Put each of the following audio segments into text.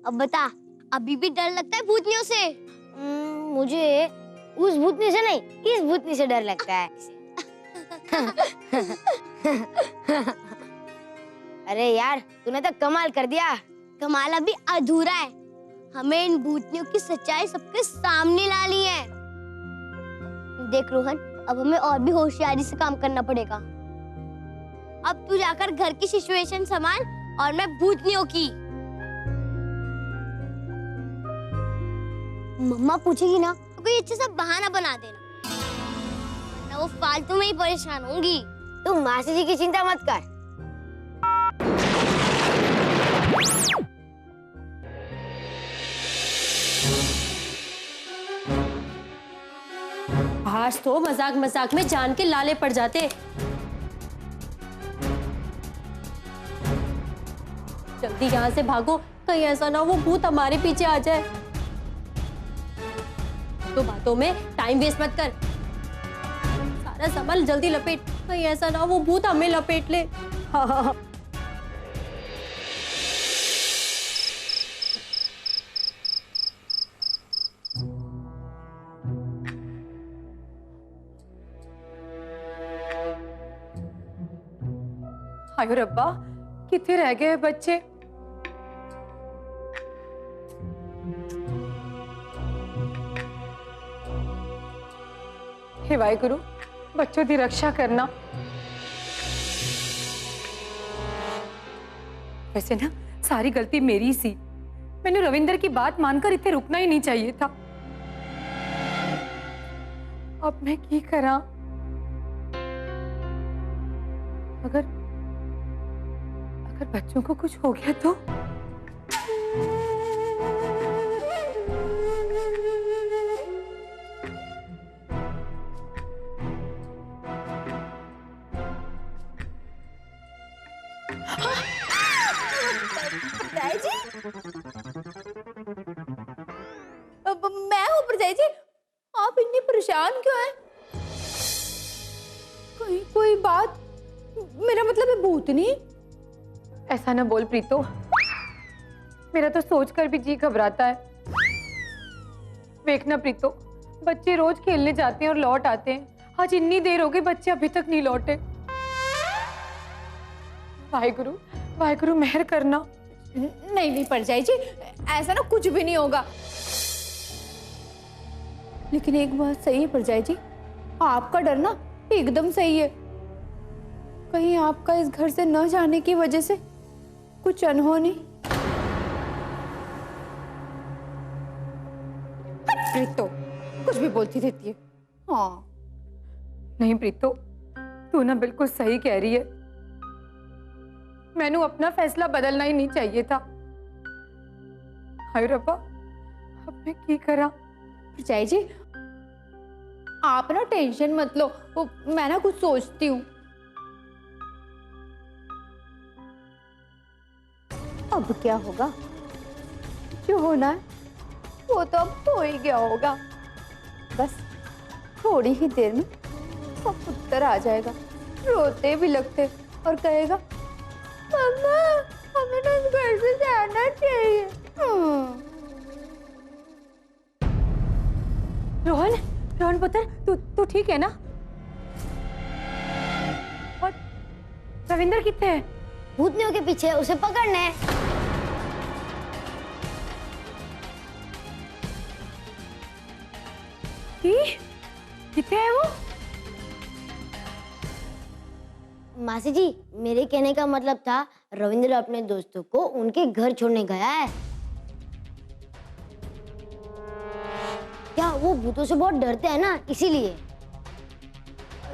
अब बता, अभी भी डर लगता है भूतनियों से? मुझे उस भूतनी से नहीं, इस भूतनी से डर लगता है। अरे यार, तूने तो कमाल कर दिया। कमाल अभी अधूरा है। हमें इन भूतनियों की सच्चाई सबके सामने लानी है। देख रोहन, अब हमें और भी होशियारी से काम करना पड़ेगा। अब तू जाकर घर की सिचुएशन संभाल और मैं भूतनियों की। मम्मा पूछेगी ना तो कोई अच्छा सा बहाना बना देना, वरना वो फालतू में ही परेशान होंगी। तुम मासी जी की चिंता मत कर। आज तो मजाक मजाक में जान के लाले पड़ जाते। जल्दी यहाँ से भागो, कहीं ऐसा ना वो भूत हमारे पीछे आ जाए। तो बातों में टाइम वेस्ट मत कर, सारा सामान जल्दी लपेट, कहीं ऐसा ना वो भूत हमें लपेट ले। हाँ। हाय रब्बा, कितने रह गए बच्चे? हे वाहिगुरु, बच्चों की रक्षा करना। वैसे ना सारी गलती मेरी सी। मैंने रविंदर की बात मानकर इतने रुकना ही नहीं चाहिए था। अब मैं की करा? अगर बच्चों को कुछ हो गया तो? मैं हूँ परजाई जी, आप इतनी परेशान क्यों हैं? कहीं कोई बात? मेरा मतलब है भूतनी। ऐसा ना बोल प्रीतो, मेरा तो सोचकर भी जी घबराता है। देखना प्रीतो, बच्चे रोज खेलने जाते हैं और लौट आते हैं। आज इतनी देर हो गई, बच्चे अभी तक नहीं लौटे। वाहिगुरु, वाहिगुरु मेहर करना। नहीं नहीं परजाई जी, ऐसा ना कुछ भी नहीं होगा। लेकिन एक बात सही है परजाई जी, आपका डर ना एकदम सही है। कहीं आपका इस घर से न जाने की वजह से कुछ अनहोनी? प्रीतो कुछ भी बोलती रहती है। हाँ नहीं प्रीतो, तू ना बिल्कुल सही कह रही है। मैनू अपना फैसला बदलना ही नहीं चाहिए था। हाय रब्बा, अब मैं की करा? परजाई जी, आप ना टेंशन मत लो, मैं ना कुछ सोचती हूँ। अब क्या होगा? जो होना है वो तो अब हो ही गया होगा। बस थोड़ी ही देर में वो पुत्र आ जाएगा, रोते भी लगते और कहेगा मम्मा हमें ना इस घर से जाना चाहिए। रोहन, रोहन पुत्र, तू ठीक है ना? और रविंदर कितने हैं? भूतनियों के पीछे, उसे पकड़ने। कितने हैं वो? मासी जी, मेरे कहने का मतलब था रविंद्र अपने दोस्तों को उनके घर छोड़ने गया है। क्या वो भूतों से बहुत डरते हैं ना, इसीलिए।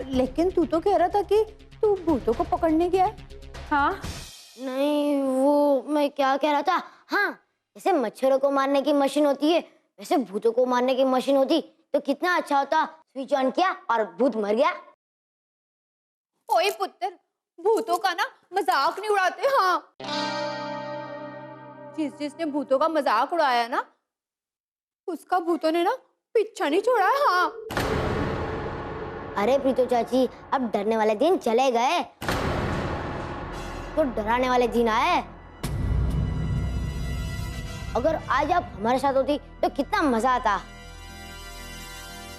लेकिन तू तो कह रहा था कि तू भूतों को पकड़ने गया है। हाँ नहीं, वो मैं क्या कह रहा था, हाँ, जैसे मच्छरों को मारने की मशीन होती है, वैसे भूतों को मारने की मशीन होती तो कितना अच्छा होता। स्विच ऑन किया और भूत मर गया। ओए पुत्र, भूतों का ना मजाक नहीं उड़ाते। हाँ, जिसने भूतों का मजाक उड़ाया ना, उसका भूतों ने ना पीछा नहीं छोड़ा। हाँ अरे प्रीतो चाची, अब डरने वाले दिन चले गए। तो डराने वाले दिन आए। अगर आज आप हमारे साथ होती तो कितना मजा आता।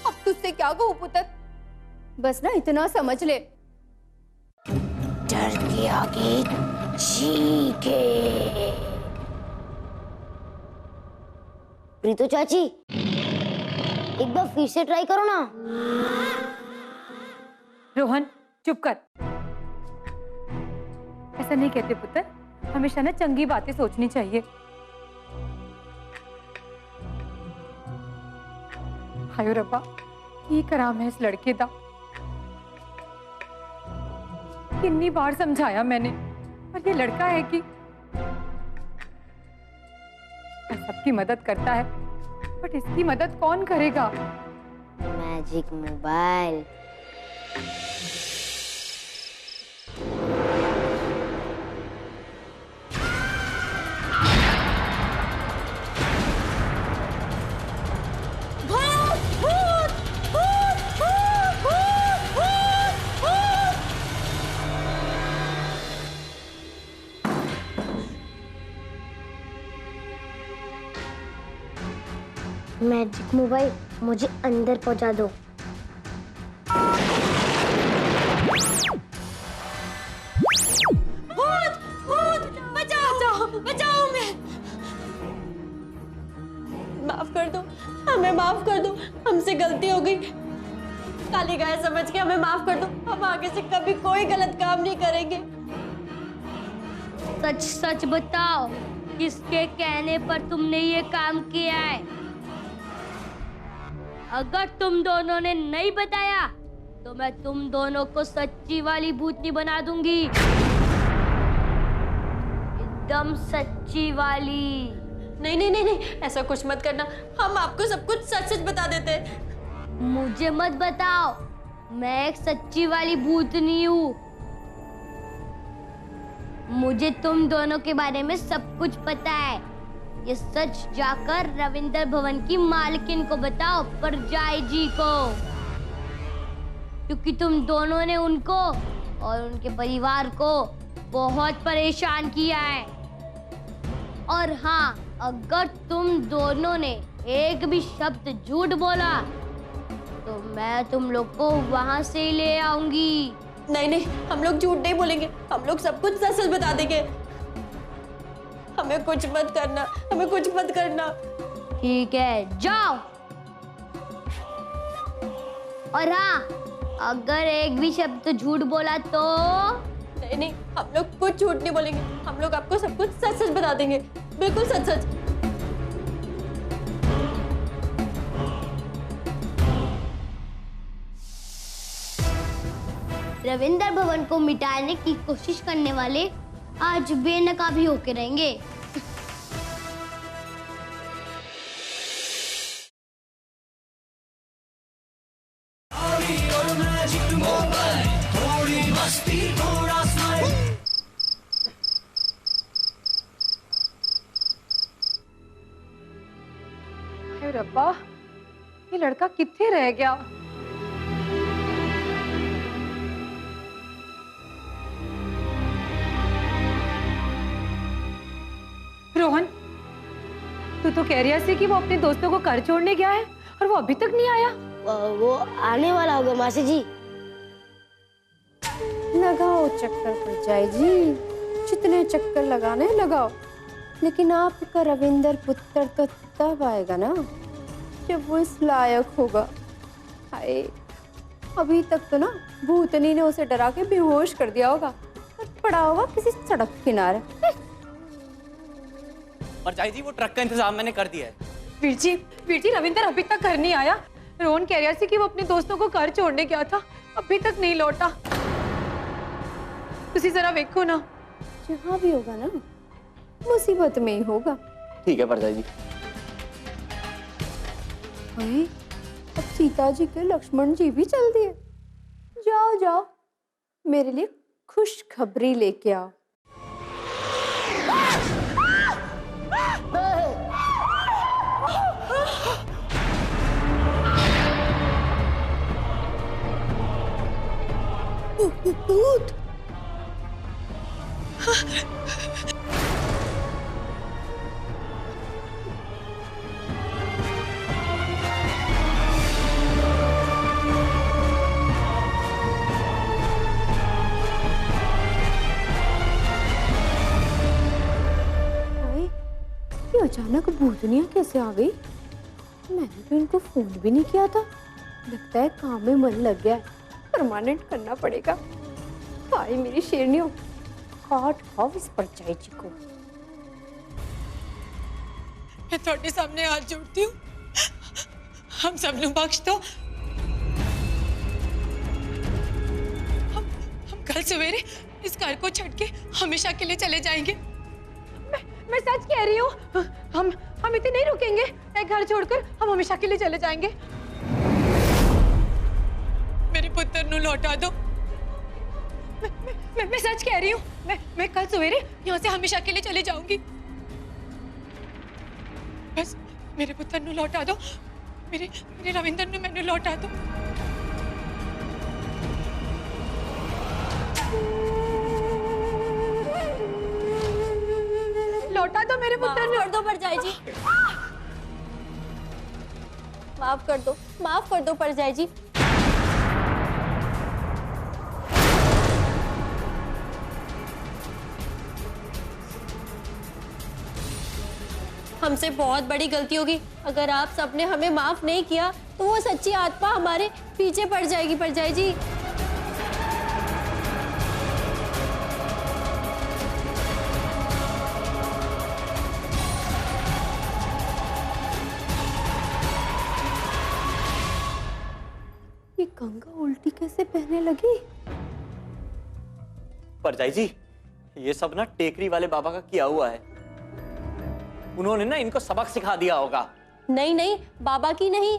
अब तुझसे क्या कहूं पुत्र, बस ना इतना समझ ले, डर के आगे चीखे। प्रीतो चाची, एक बार फिर से ट्राई करो ना। रोहन चुप कर, ऐसा नहीं कहते पुत्र, हमेशा ना चंगी बातें सोचनी चाहिए। हायो रब्बा, की कराम है इस लड़के दा। कितनी बार समझाया मैंने, पर ये लड़का है कि सबकी मदद करता है, बट इसकी मदद कौन करेगा। Magic mobile. मैजिक मोबाइल, मुझे अंदर पहुंचा दो। भूत भूत बचाओ बचाओ, मैं माफ कर दो, हमें माफ कर दो, हमसे गलती हो गई। काली गाय समझ के हमें माफ कर दो, हम आगे से कभी कोई गलत काम नहीं करेंगे। सच सच बताओ, किसके कहने पर तुमने ये काम किया है? अगर तुम दोनों ने नहीं बताया तो मैं तुम दोनों को सच्ची वाली भूतनी बना दूंगी, एकदम सच्ची वाली। नहीं नहीं नहीं नहीं, ऐसा कुछ मत करना, हम आपको सब कुछ सच सच बता देते हैं। मुझे मत बताओ, मैं एक सच्ची वाली भूतनी हूँ। मुझे तुम दोनों के बारे में सब कुछ पता है। ये सच जाकर रविंदर भवन की मालकिन को बताओ, परजाई जी को, क्योंकि तुम दोनों ने उनको और उनके परिवार को बहुत परेशान किया है। और हाँ, अगर तुम दोनों ने एक भी शब्द झूठ बोला तो मैं तुम लोग को वहां से ही ले आऊंगी। नहीं नहीं, हम लोग झूठ नहीं बोलेंगे, हम लोग सब कुछ सच सच बता देंगे। हमें कुछ मत करना, हमें कुछ मत करना। ठीक है, जाओ। और हाँ, अगर एक भी शब्द झूठ बोला तो नहीं नहीं, हम लोग कुछ झूठ नहीं बोलेंगे, हम लोग आपको सब कुछ सच सच बता देंगे, बिल्कुल सच सच। रविंदर भवन को मिटाने की कोशिश करने वाले आज बेनकाबी होके रहेंगे। हे रब्बा, ये लड़का कित्थे रह गया। रोहन, तू तो कह रहा सी कि वो अपने दोस्तों को घर छोड़ने गया है और वो अभी तक नहीं आया। वो आने वाला होगा मासी जी। लगाओ चक्कर परजाई जी, जितने चक्कर लगाने लगाओ, लेकिन आपका रविंदर पुत्र तो तब आएगा ना जब वो इस लायक होगा। हाय, अभी तक तो ना भूतनी ने उसे डरा के बेहोश कर दिया होगा और पड़ा होगा किसी सड़क किनारे। परजाई जी, वो ट्रक का इंतजाम मैंने कर दिया है। वीर जी, रविंदर अभी तक घर नहीं आया। रोहन कह रहा सी कि वो अपने दोस्तों को घर छोड़ने गया था, अभी तक नहीं लौटा। तुसी जरा देखो ना। जहाँ भी होगा ना, मुसीबत में ही होगा। ठीक है परजाई जी। हाय, अब सीता जी के लक्ष्मण जी भी चल दिए। जाओ जाओ, मेरे लिए खुशखबरी लेके आओ। भूत। ये अचानक भूतनिया कैसे आ गई? मैंने तो इनको फोन भी नहीं किया था। लगता है काम में मन लग गया है, परमानेंट करना पड़ेगा। हाय मेरी शेरनियों, काट खाओ इस परछाई जी को। मैं थोड़े सामने हाथ जोड़ती हूँ, हम सब लोग बख्श दो। हम कल सवेरे इस घर को छोड़ के हमेशा के लिए चले जाएंगे। मैं सच कह रही हूँ, हम इतने नहीं रुकेंगे। एक घर छोड़कर हम हमेशा के लिए चले जाएंगे। मेरे पुत्र नु लौटा दो। मैं सच कह रही हूँ, मैं कल सवेरे यहाँ से हमेशा के लिए चले जाऊंगी। बस मेरे पुत्र नु लौटा दो, मेरे रविंदर नु मैंने लौटा दो। लौटा दो मेरे पुत्र नु। माफ कर दो परजाई जी, माफ कर दो, माफ कर दो परजाई जी। हमसे बहुत बड़ी गलती होगी। अगर आप सबने हमें माफ नहीं किया तो वो सच्ची आत्मा हमारे पीछे पड़ जाएगी परजाई जी। ये गंगा उल्टी कैसे बहने लगी? परजाई जी, ये सब ना टेकरी वाले बाबा का किया हुआ है। उन्होंने ना इनको सबक सिखा दिया होगा। नहीं नहीं, बाबा की नहीं,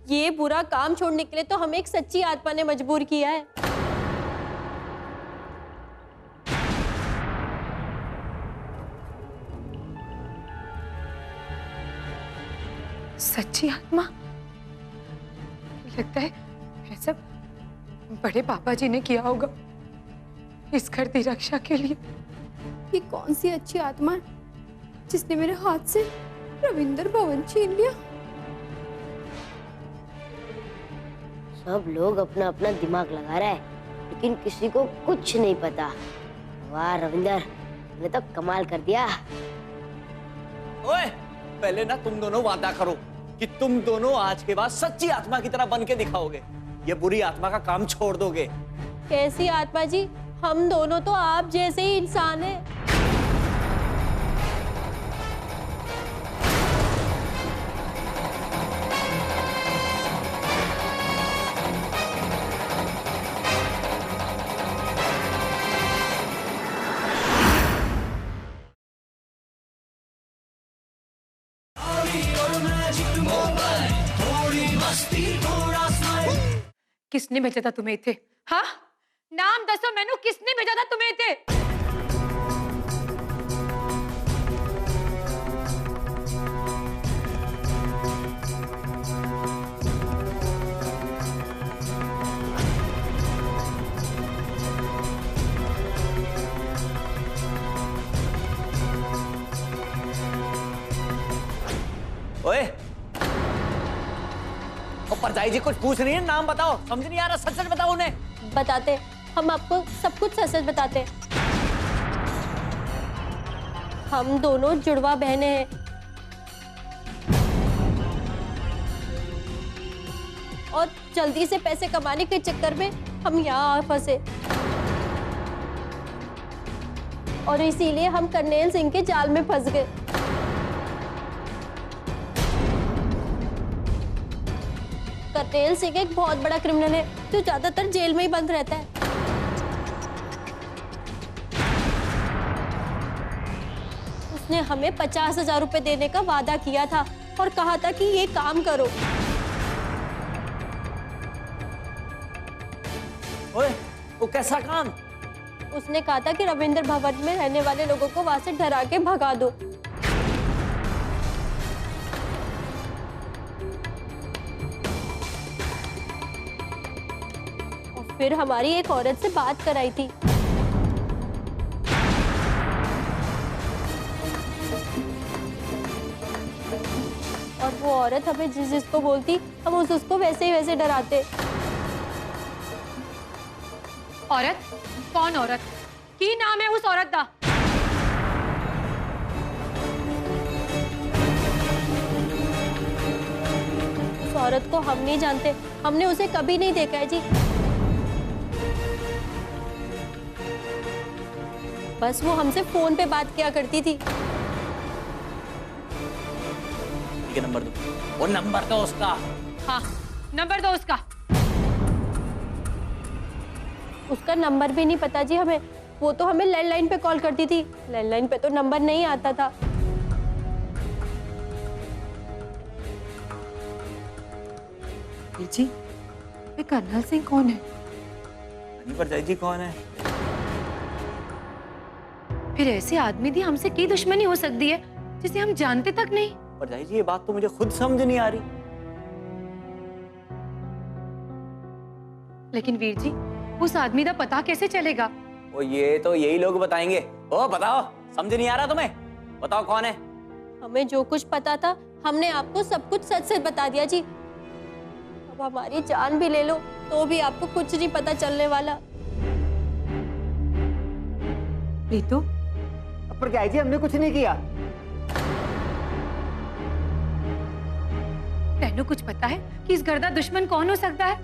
ये बुरा काम छोड़ने के लिए तो हमें एक सच्ची आत्मा ने मजबूर किया है। सच्ची आत्मा? लगता है ये सब बड़े पापा जी ने किया होगा इस घर की रक्षा के लिए। ये कौन सी अच्छी आत्मा है जिसने मेरे हाथ से रविंदर भवन छीन लिया? सब लोग अपना अपना दिमाग लगा रहा है, लेकिन किसी को कुछ नहीं पता। वाह रविंदर, तूने तो कमाल कर दिया। ओए, पहले ना तुम दोनों वादा करो कि तुम दोनों आज के बाद सच्ची आत्मा की तरह बन के दिखाओगे। ये बुरी आत्मा का काम छोड़ दोगे। कैसी आत्मा जी? हम दोनों तो आप जैसे ही इंसान हैं। किसने भेजा था तुम्हें इथे? हाँ, नाम दसो मैनू, किसने भेजा था तुम्हें इथे? ओए, परजाई जी कुछ पूछ रही है, नाम बताओ। समझ नहीं आ रहा, सच सच बताओ उन्हें। बताते, हम आपको सब कुछ सच सच बताते। हम दोनों जुड़वा बहनें हैं। और जल्दी से पैसे कमाने के चक्कर में हम यहाँ फंसे, और इसीलिए हम करनेल सिंह के जाल में फंस गए। करनेल सिंह एक बहुत बड़ा क्रिमिनल है जो ज्यादातर जेल में ही बंद रहता है। उसने हमें 50,000 रुपए देने का वादा किया था और कहा था कि ये काम करो। ओए, वो कैसा काम? उसने कहा था कि रविंद्र भवन में रहने वाले लोगों को वहां से डरा के भगा दो। और फिर हमारी एक औरत से बात कराई थी। अब वो औरत हमें जिसको बोलती हम उसको वैसे ही वैसे डराते। औरत? कौन औरत? की नाम है उस औरत का? उस औरत को हम नहीं जानते, हमने उसे कभी नहीं देखा है जी। बस वो हमसे फोन पे बात किया करती थी। ठीक है, नंबर दो। वो नंबर दो उसका। हाँ, नंबर दो उसका। उसका नंबर भी नहीं पता जी हमें। वो तो हमें लैंडलाइन पे कॉल करती थी। लैंडलाइन पे तो नंबर नहीं आता था। जी, ये कर्नल सिंह कौन है? परजाई जी कौन है? फिर ऐसे आदमी दी हमसे की दुश्मनी हो सकती है जिसे हम जानते तक नहीं? परजाई जी, ये बात तो मुझे खुद समझ नहीं आ रही। लेकिन वीर जी, उस आदमी का पता कैसे चलेगा? ओ ये तो यही लोग बताएंगे। ओ बताओ, समझ नहीं आ रहा तुम्हें? बताओ कौन है? हमें जो कुछ पता था हमने आपको सब कुछ सच सच बता दिया जी। अब हमारी जान भी ले लो तो भी आपको कुछ नहीं पता चलने वाला। रीतू, परजाई जी हमने कुछ नहीं किया। तेनू कुछ पता है कि इस घर का दुश्मन कौन हो सकता है?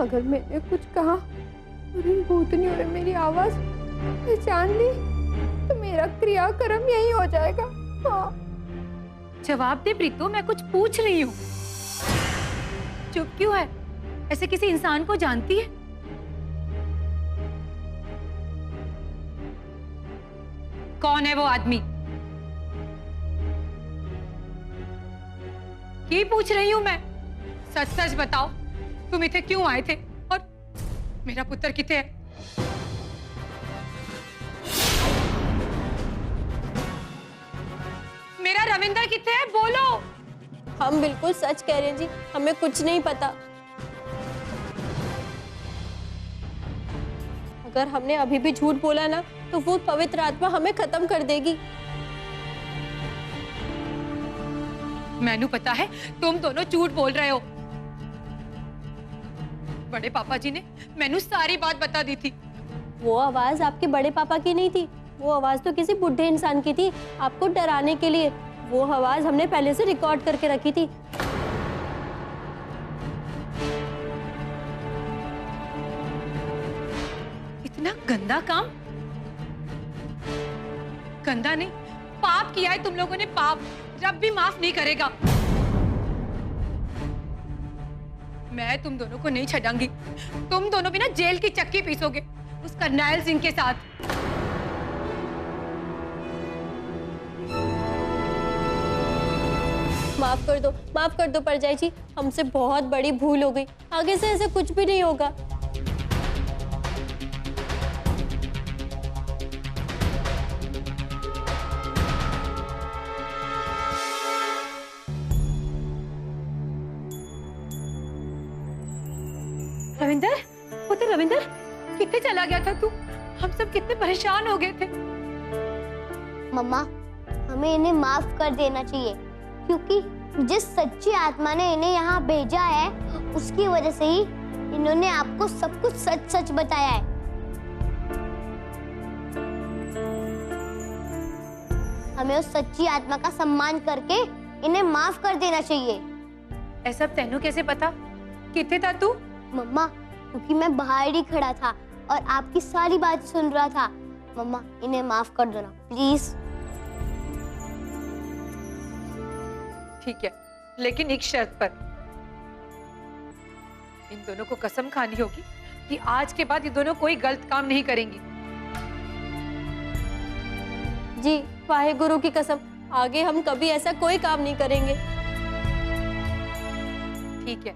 अगर मैंने कुछ कहा और इन भूतनियों ने मेरी आवाज पहचान ली तो मेरा क्रियाक्रम यही हो जाएगा। हाँ। जवाब दे प्रीतो, मैं कुछ पूछ रही हूँ। चुप क्यों है? ऐसे किसी इंसान को जानती है? कौन है वो आदमी? की पूछ रही हूं मैं। सच सच बताओ, तुम इथे क्यों आए थे और मेरा पुत्र किथे है? मेरा रविंदर किथे है? बोलो। हम बिल्कुल सच कह रहे हैं जी, हमें कुछ नहीं पता। अगर हमने अभी भी झूठ बोला ना तो वो पवित्र आत्मा हमें खत्म कर देगी। मैनू पता है तुम दोनों झूठ बोल रहे हो। बड़े पापा जी ने मैनू सारी बात बता दी थी। वो आवाज आपके बड़े पापा की नहीं थी, वो आवाज तो किसी बुढ़े इंसान की थी, आपको डराने के लिए। वो आवाज हमने पहले से रिकॉर्ड करके रखी थी। इतना गंदा काम? गंदा नहीं, पाप किया है तुम लोगों ने, पाप। रब भी माफ नहीं करेगा। मैं तुम दोनों को नहीं छड़ाऊंगी। तुम दोनों भी ना जेल की चक्की पीसोगे उस करनैल सिंह के साथ। माफ कर दो परजाई जी, हमसे बहुत बड़ी भूल हो गई। आगे से ऐसे कुछ भी नहीं होगा। रविंदर, पुत्र रविंदर, कितने चला गया था तू? हम सब कितने परेशान हो गए थे। मम्मा, हमें इन्हें माफ कर देना चाहिए क्योंकि जिस सच्ची आत्मा ने इन्हें यहाँ भेजा है उसकी वजह से ही इन्होंने आपको सब कुछ सच सच बताया है। हमें उस सच्ची आत्मा का सम्मान करके इन्हें माफ कर देना चाहिए। ऐसा तेनू कैसे पता? किथे था तू? मम्मा, क्योंकि मैं बाहर ही खड़ा था और आपकी सारी बात सुन रहा था। मम्मा, इन्हें माफ कर दो ना प्लीज। ठीक है, लेकिन एक शर्त पर। इन दोनों को कसम खानी होगी कि आज के बाद ये दोनों कोई गलत काम नहीं करेंगी। जी, वाहेगुरु की कसम, आगे हम कभी ऐसा कोई काम नहीं करेंगे। ठीक है,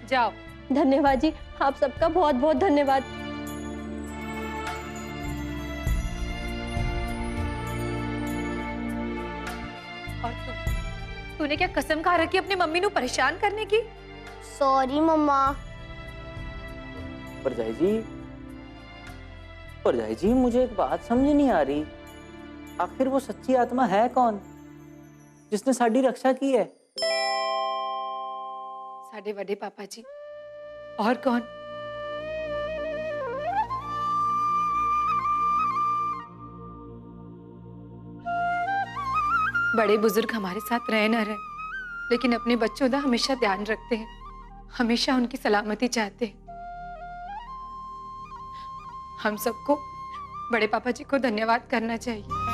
जाओ। धन्यवाद जी, आप सबका बहुत बहुत धन्यवाद। और तूने क्या कसम खा रखी अपनी मम्मी को परेशान करने की? सॉरी मम्मा। परजाई जी, मुझे एक बात समझ नहीं आ रही। आखिर वो सच्ची आत्मा है कौन जिसने साडी रक्षा की है? साडे वडे पापा जी। और कौन? बड़े बुजुर्ग हमारे साथ रहे न रहे, लेकिन अपने बच्चों का हमेशा ध्यान रखते हैं, हमेशा उनकी सलामती चाहते हैं। हम सबको बड़े पापा जी को धन्यवाद करना चाहिए।